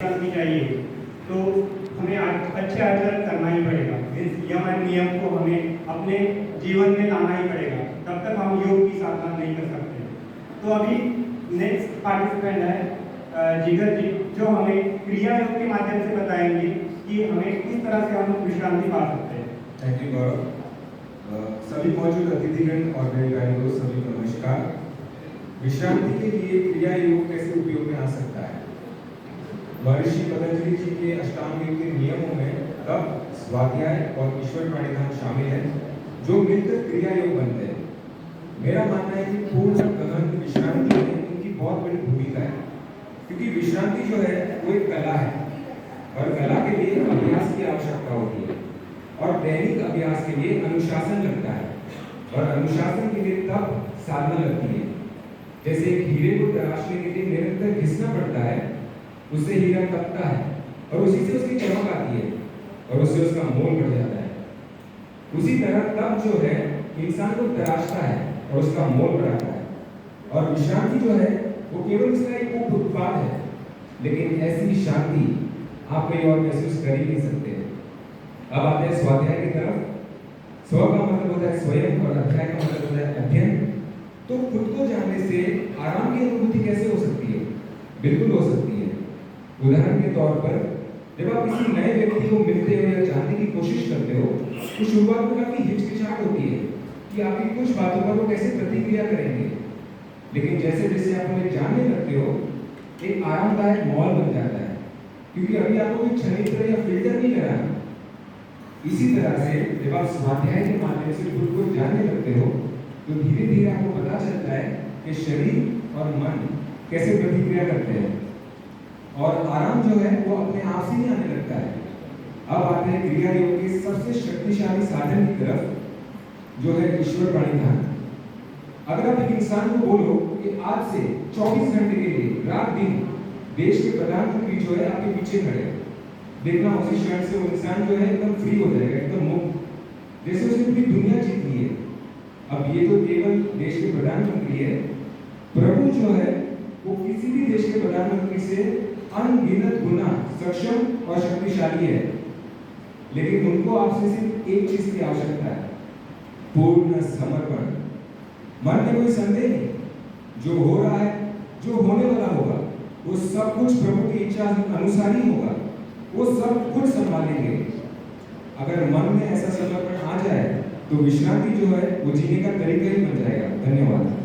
करनी चाहिए तो हमें अच्छे आचरण करना ही पड़ेगा। इस यम एंड नियम को हमें अपने जीवन में लाना ही पड़ेगा, तब तक हम योग की साधना नहीं कर सकते। तो अभी नेक्स्ट पार्टिसिपेंट है जिगर जी, जो हमें क्रिया योग के माध्यम से बताएंगे कि हमें किस तरह से हम विश्रांति पा सकते हैं। थैंक यू गौरव। सभी मौजूद अतिथिगण और मेरे गाइड दोस्त सभी को नमस्कार। विश्रांति के लिए क्रिया योग कैसे उपयोग में आ सकता है? महर्षि पतंजलि जी के अष्टांग योग के नियमों में तप, स्वाध्याय और ईश्वर प्रणिधान शामिल है, जो मिलकर क्रिया योग बनते हैं। मेरा मानना है कि पूर्ण गहन विश्रांति में इनकी बहुत बड़ी भूमिका है, क्योंकि विश्रांति जो है वो एक कला है और कला के लिए अभ्यास की आवश्यकता होती है और दैनिक अभ्यास के लिए अनुशासन लगता है और अनुशासन के लिए तप साधना लगती है। जैसे एक हीरे को तराशने के लिए निरंतर घिसना पड़ता है, उससे हीरा तपता है और उसी से उसकी चमक आती है और उससे उसका मोल बढ़ जाता है। उसी तरह तप जो है इंसान को तराशता है और उसका मोल बढ़ाता है, और विश्रांति जो है वो केवल उसका एक उप उत्पाद है। लेकिन ऐसी शांति आप कहीं और महसूस कर ही नहीं सकते। अब आते हैं स्वाध्याय की तरफ। स्व का मतलब होता है स्वयं और अध्याय का मतलब होता है अध्ययन। तो खुद को जानने से आराम की अनुभूति कैसे हो सकती है? बिल्कुल हो सकती है। उदाहरण के तौर पर जब आप किसी नए व्यक्ति को मिलते हो या जानने की कोशिश करते हो तो शुरुआत में काफी हिचकिचाहट होती है कि आपकी कुछ बातों पर वो कैसे प्रतिक्रिया करेंगे। लेकिन जैसे जैसे आप उन्हें जानने लगते हो एक आरामदायक माहौल बन जाता है, क्योंकि अभी आपको कोई छनित्र या फिल्टर नहीं कराना। इसी तरह से जब आप स्वाध्याय के माध्यम से खुद को जानने लगते हो तो धीरे धीरे आपको पता चलता है कि शरीर और मन कैसे प्रतिक्रिया करते हैं और आराम जो है वो अपने आप से ही आने लगता है। अब आते हैं क्रिया योग के सबसे शक्तिशाली साधन की तरफ, जो है ईश्वर प्रणिधान। अगर आप एक इंसान को बोलो कि आज से 24 घंटे के लिए रात दिन देश के प्रधानमंत्री जो है आपके पीछे खड़े हैं, देखना उसी क्षण से वो इंसान जो है एकदम फ्री हो जाएगा, एकदम मुक्त, जैसे उसने पूरी दुनिया जीत ली है। अब ये तो केवल देश के प्रधानमंत्री है, प्रभु जो है वो किसी भी देश के प्रधानमंत्री से अनगिनत गुना सक्षम और शक्तिशाली है। लेकिन उनको आपसे सिर्फ एक चीज की आवश्यकता है, पूर्ण समर्पण। मन में कोई संदेह नहीं, जो हो रहा है, जो होने वाला होगा, वो सब कुछ प्रभु की इच्छा अनुसार ही होगा, वो सब कुछ संभालेंगे। अगर मन में ऐसा समर्पण आ जाए तो विश्रांति जो है वो जीने का तरीका ही बन जाएगा। धन्यवाद।